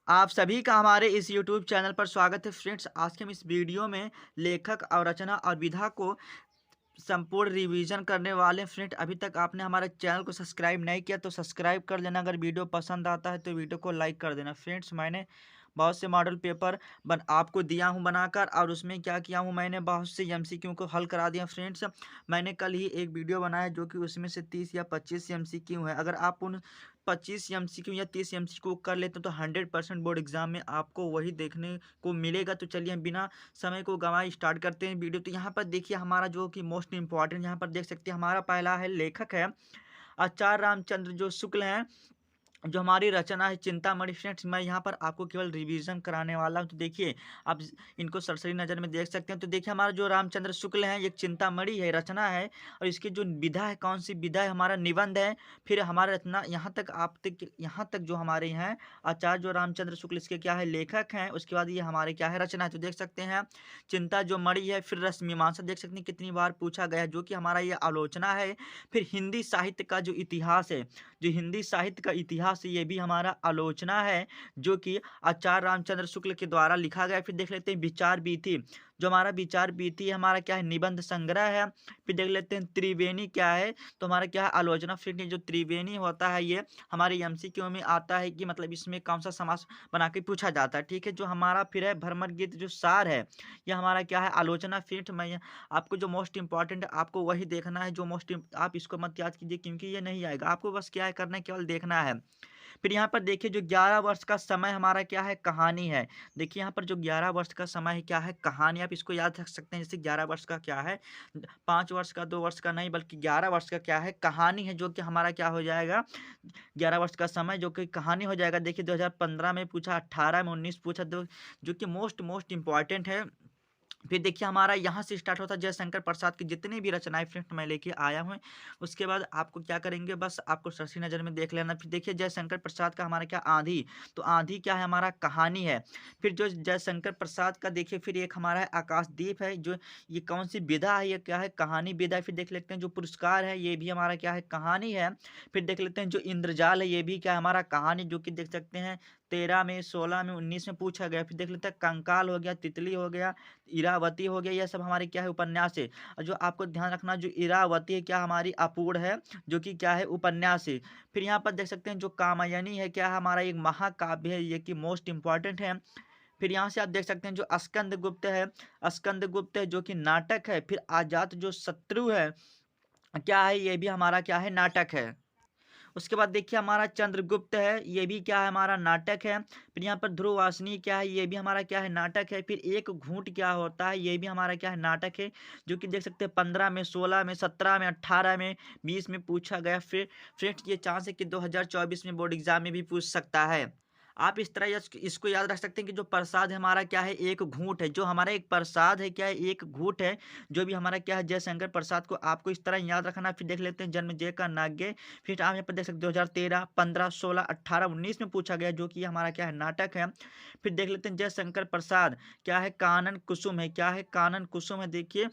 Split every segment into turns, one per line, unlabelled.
आप सभी का हमारे इस YouTube चैनल पर स्वागत है फ्रेंड्स। आज के हम इस वीडियो में लेखक और रचना और विधा को संपूर्ण रिवीजन करने वाले हैं। फ्रेंड, अभी तक आपने हमारे चैनल को सब्सक्राइब नहीं किया तो सब्सक्राइब कर लेना। अगर वीडियो पसंद आता है तो वीडियो को लाइक कर देना। फ्रेंड्स, मैंने बहुत से मॉडल पेपर आपको दिया हूं बनाकर, और उसमें क्या किया हूं, मैंने बहुत से एमसीक्यू को हल करा दिया। फ्रेंड्स, मैंने कल ही एक वीडियो बनाया जो कि उसमें से 30 या 25 एमसीक्यू है। अगर आप उन 25 एमसीक्यू या 30 एमसीक्यू कर लेते तो 100% बोर्ड एग्जाम में आपको वही देखने को मिलेगा। तो चलिए हम बिना समय को गंवाए स्टार्ट करते हैं वीडियो। तो यहाँ पर देखिए हमारा जो कि मोस्ट इंपॉर्टेंट, यहाँ पर देख सकते हैं हमारा पहला है लेखक है आचार्य रामचंद्र जो शुक्ल हैं। जो हमारी रचना है चिंतामणि। फ्रेंड्स, मैं यहाँ पर आपको केवल रिवीजन कराने वाला हूँ। तो देखिए आप इनको सरसरी नज़र में देख सकते हैं। तो देखिए हमारा जो रामचंद्र शुक्ल है एक चिंतामणि है, रचना है, और इसकी जो विधा है, कौन सी विधा है, हमारा निबंध है। फिर हमारा रचना यहाँ तक आप तक यहाँ तक जो हमारे हैं आचार्य जो रामचंद्र शुक्ल, इसके क्या है लेखक हैं। उसके बाद ये हमारे क्या है रचना है। तो देख सकते हैं चिंता जो मणि है। फिर रस मीमांसा देख सकते हैं कितनी बार पूछा गया है, जो कि हमारा ये आलोचना है। फिर हिंदी साहित्य का जो इतिहास है, जो हिंदी साहित्य का इतिहास है, ये भी हमारा आलोचना है, जो कि आचार्य रामचंद्र शुक्ल के द्वारा लिखा गया। फिर देख लेते हैं विचार बीथी। जो हमारा विचार बीथी हमारा क्या है निबंध संग्रह है। फिर देख लेते हैं त्रिवेणी क्या है, तो हमारा क्या है आलोचना। फिर ये जो त्रिवेणी होता है ये हमारे एमसीक्यू में आता है कि मतलब इसमें कौन सा समास बना के पूछा जाता है। ठीक है, जो हमारा फिर है भ्रमर गीत जो सार है, ये हमारा क्या है आलोचना। फिर मैं आपको जो मोस्ट इंपॉर्टेंट है आपको वही देखना है। जो आप इसको मत याद कीजिए क्योंकि ये नहीं आएगा। आपको बस क्या है करना है, केवल देखना है। फिर यहाँ पर देखिए जो 11 वर्ष का समय हमारा क्या है कहानी है। देखिए यहाँ पर जो 11 वर्ष का समय है क्या है कहानी। आप इसको याद रख सकते हैं। जैसे 11 वर्ष का क्या है 5 वर्ष का 2 वर्ष का नहीं, बल्कि 11 वर्ष का क्या है कहानी है, जो कि हमारा क्या हो जाएगा 11 वर्ष का समय जो कि कहानी हो जाएगा। देखिए 2015 में पूछा, 18 में, 19 पूछा, जो कि मोस्ट इंपॉर्टेंट है। फिर देखिए हमारा यहाँ से स्टार्ट होता है जयशंकर प्रसाद की जितनी भी रचनाएं फ्रेंड मैं लेके आया हूँ। उसके बाद आपको क्या करेंगे, बस आपको सरसी नज़र में देख लेना। फिर देखिए जयशंकर प्रसाद का हमारा क्या आंधी, तो आंधी क्या है हमारा कहानी है। फिर जो जयशंकर प्रसाद का देखिए फिर एक हमारा है आकाशदीप है, जो ये कौन सी विधा है, ये क्या है कहानी विधा है। फिर देख लेते हैं जो पुरस्कार है ये भी हमारा क्या है कहानी है। फिर देख लेते हैं जो इंद्रजाल है ये भी क्या है हमारा कहानी, जो कि देख सकते हैं 13 में, 16 में, 19 में पूछा गया। फिर देख लेते हैं कंकाल हो गया, तितली हो गया, इरावती हो गया, यह सब हमारे क्या है उपन्यास है। और जो आपको ध्यान रखना जो इरावती है क्या हमारी अपूर्ण है, जो कि क्या है उपन्यास है। फिर यहाँ पर देख सकते हैं जो कामयनी है क्या है हमारा एक महाकाव्य है, ये कि मोस्ट इंपॉर्टेंट है। फिर यहाँ से आप देख सकते हैं जो स्कंद गुप्त है, स्कंद गुप्त है जो कि नाटक है। फिर आजाद जो शत्रु है क्या है, ये भी हमारा क्या है नाटक है। उसके बाद देखिए हमारा चंद्रगुप्त है, ये भी क्या है हमारा नाटक है। फिर यहाँ पर ध्रुववासिनी क्या है, ये भी हमारा क्या है नाटक है। फिर एक घूंट क्या होता है, ये भी हमारा क्या है नाटक है, जो कि देख सकते हैं 15 में, 16 में, 17 में, 18 में, 20 में पूछा गया। फिर फ्रेंड्स ये चांस है कि 2024 में बोर्ड एग्जाम में भी पूछ सकता है। आप इस तरह इसको याद रख सकते हैं कि जो प्रसाद है हमारा क्या है एक घूंट है। जो हमारा एक प्रसाद है क्या है एक घूंट है, जो भी हमारा क्या है जयशंकर प्रसाद को आपको इस तरह याद रखना। फिर देख लेते हैं जन्मजय का नाग्य। फिर आप यहाँ पर देख सकते हैं 2013, 15, 16, 18, 19 में पूछा गया, जो कि हमारा क्या है नाटक है। फिर देख लेते हैं जयशंकर प्रसाद क्या है कानन कुसुम है, क्या है कानन कुसुम है। देखिए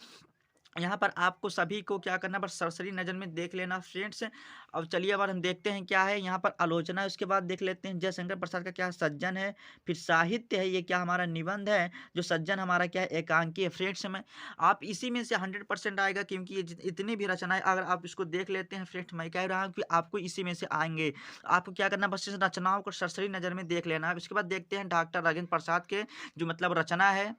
यहाँ पर आपको सभी को क्या करना, बस सरसरी नज़र में देख लेना फ्रेंड्स। अब चलिए अब हम देखते हैं क्या है यहाँ पर आलोचना है। उसके बाद देख लेते हैं जयशंकर प्रसाद का क्या है सज्जन है। फिर साहित्य है, ये क्या हमारा निबंध है। जो सज्जन हमारा क्या है एकांकी है। फ्रेंड्स में आप इसी में से 100% आएगा, क्योंकि ये इतनी भी रचनाएं अगर आप इसको देख लेते हैं फ्रेंड्स, मैं कह रहा हूँ कि आपको इसी में से आएंगे। आपको क्या करना, बस इस रचनाओं को सरसरी नज़र में देख लेना है। इसके बाद देखते हैं डॉक्टर राजेंद्र प्रसाद के जो मतलब रचना है।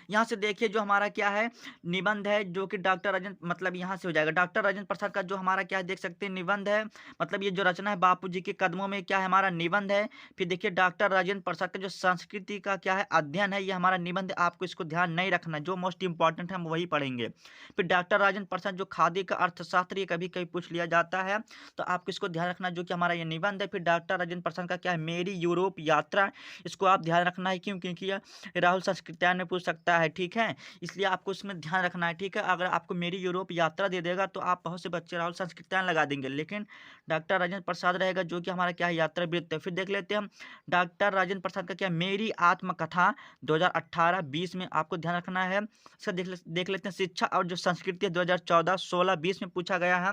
यहाँ से देखिए जो हमारा क्या है निबंध है, जो कि डॉक्टर राजेंद्र मतलब यहाँ से हो जाएगा डॉक्टर राजेंद्र प्रसाद का जो हमारा क्या है देख सकते हैं निबंध है। मतलब ये जो रचना है बापूजी के कदमों में क्या है हमारा निबंध है। फिर देखिए डॉक्टर राजेंद्र प्रसाद का जो संस्कृति का क्या है अध्ययन है, ये हमारा निबंध है। आपको इसको ध्यान नहीं रखना, जो मोस्ट इंपॉर्टेंट है हम वही पढ़ेंगे। फिर डॉक्टर राजेंद्र प्रसाद जो खादी का अर्थशास्त्र, ये कभी कभी पूछ लिया जाता है, तो आपको इसको ध्यान रखना, जो कि हमारा ये निबंध है। फिर डॉक्टर राजेंद्र प्रसाद का क्या है मेरी यूरोप यात्रा, इसको आप ध्यान रखना है। क्यों, क्योंकि राहुल संस्कृत्यायन में पूछ सकता गया है, ठीक है, इसलिए आपको उसमें ध्यान रखना है, ठीक है। अगर आपको मेरी यूरोप यात्रा दे देगा तो आप बहुत से बच्चे राहुल संस्कृतायन लगा देंगे, लेकिन डॉक्टर राजेंद्र प्रसाद रहेगा जो कि हमारा क्या है यात्रा वृत्त है। फिर देख लेते हैं हम डॉक्टर राजेंद्र प्रसाद का क्या मेरी आत्मकथा 2018-20 में आपको ध्यान रखना है। सर देख लेते हैं शिक्षा और जो संस्कृति है 2014-16-20 में पूछा गया है।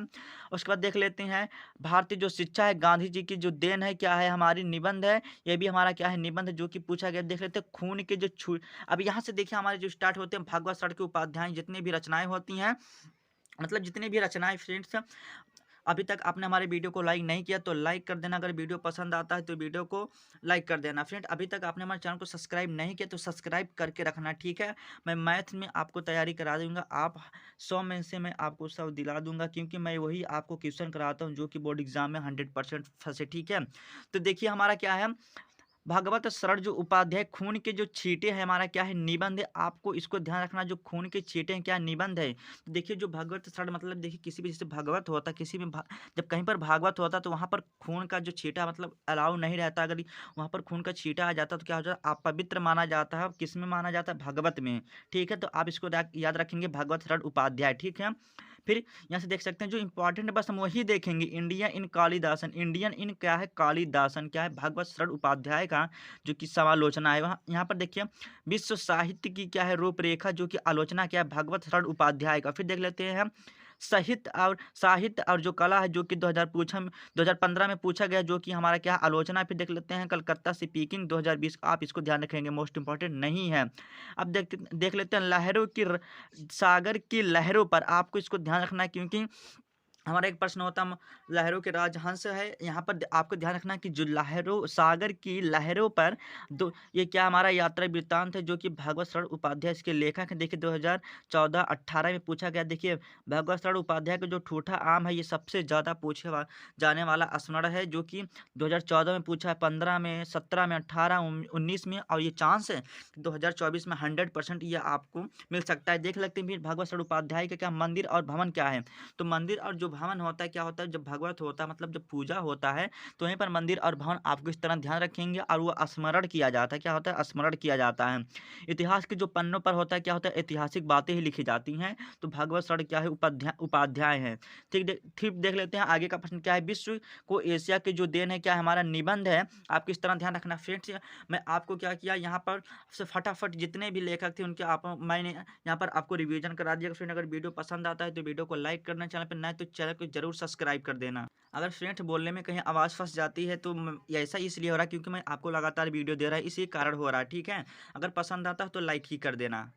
उसके बाद देख लेते हैं भारतीय जो शिक्षा है गांधी जी की जो देन है क्या है हमारी निबंध है, ये भी हमारा क्या है निबंध है जो कि पूछा गया। देख लेते हैं खून के जो छू अब यहाँ से देखिए हमारे जो स्टार्ट होते हैं भागवत सर के उपाध्याय जितनी भी रचनाएं होती हैं, मतलब जितनी भी रचनाएं फ्रेंड्स, अभी तक आपने हमारे वीडियो को लाइक नहीं किया तो लाइक कर देना। अगर वीडियो पसंद आता है तो वीडियो को लाइक कर देना। फ्रेंड अभी तक आपने हमारे चैनल को सब्सक्राइब नहीं किया तो सब्सक्राइब करके रखना, ठीक है। मैं मैथ में आपको तैयारी करा दूंगा, आप 100 में से मैं आपको 100 दिला दूंगा, क्योंकि मैं वही आपको क्वेश्चन कराता हूँ जो कि बोर्ड एग्जाम में 100% फंसे, ठीक है। तो देखिए हमारा क्या है भागवत शरण जो उपाध्याय खून के जो छींटे हैं हमारा क्या है निबंध है। आपको इसको ध्यान रखना जो खून के छींटे हैं क्या निबंध है। तो देखिए जो भागवत शरण मतलब देखिए किसी भी जैसे भागवत होता है किसी में जब कहीं पर भागवत होता तो वहाँ पर खून का जो छींटा मतलब अलाउ नहीं रहता। अगर वहाँ पर खून का छींटा आ जाता तो क्या हो जाता अपवित्र माना जाता है। किस में माना जाता है भागवत में, ठीक है। तो आप इसको याद रखेंगे भागवत शरण उपाध्याय, ठीक है। फिर यहाँ से देख सकते हैं जो इंपॉर्टेंट बस हम वही देखेंगे। इंडिया इन कालिदासन, इंडियन इन क्या है कालिदासन क्या है भागवत शरण उपाध्याय का जो कि समालोचना है। वहाँ यहाँ पर देखिए विश्व साहित्य की क्या है रूपरेखा जो कि आलोचना क्या है भागवत शरण उपाध्याय का। फिर देख लेते हैं हम साहित्य और जो कला है जो कि 2015 में पूछा गया जो कि हमारा क्या आलोचना। फिर देख लेते हैं कलकत्ता स्पीकिंग 2020, आप इसको ध्यान रखेंगे मोस्ट इंपॉर्टेंट नहीं है। अब देख लेते हैं सागर की लहरों पर, आपको इसको ध्यान रखना है क्योंकि हमारा एक प्रश्न होता है लहरों के राजहंस है। यहाँ पर आपको ध्यान रखना है कि जो लहरों सागर की लहरों पर दो ये क्या हमारा यात्रा वृत्तांत है जो कि भागवत शरण उपाध्याय इसके लेखक हैं। देखिए 2014-18 में पूछा गया। देखिए भागवत शरण उपाध्याय का जो ठूठा आम है ये सबसे ज़्यादा जाने वाला स्मरण है जो कि 2014 में पूछा है, 15 में, 17 में, 18, 19 में, और ये चांस है 2024 में 100% ये आपको मिल सकता है। देख लेते हैं फिर भागवत शरण उपाध्याय का क्या मंदिर और भवन क्या है। तो मंदिर और जो भवन होता है क्या होता है जब भगवत होता है मतलब जब पूजा होता है तो वहीं पर मंदिर और भवन आपको इस तरह ध्यान रखेंगे और वो स्मरण किया जाता है। क्या होता है स्मरण किया जाता है। इतिहास के जो पन्नों पर होता है क्या होता है ऐतिहासिक बातें ही लिखी जाती हैं। तो भागवत शरण क्या है उपाध्याय है। ठीक देख लेते हैं आगे का प्रश्न क्या है। विश्व को एशिया के जो देन है क्या हमारा निबंध है। आप किस तरह ध्यान रखना फ्रेंड्स। मैं आपको क्या किया यहाँ पर से फटाफट जितने भी लेखक थे उनके आप मैंने यहाँ पर आपको रिवीजन करा दिया। फ्रेंड अगर वीडियो पसंद आता है तो वीडियो को लाइक करना, चैनल पर नए तो चैनल को जरूर सब्सक्राइब कर देना। अगर फ्रेंड्स बोलने में कहीं आवाज़ फंस जाती है तो ऐसा इसलिए हो रहा है क्योंकि मैं आपको लगातार वीडियो दे रहा है, इसी कारण हो रहा है, ठीक है। अगर पसंद आता है तो लाइक ही कर देना।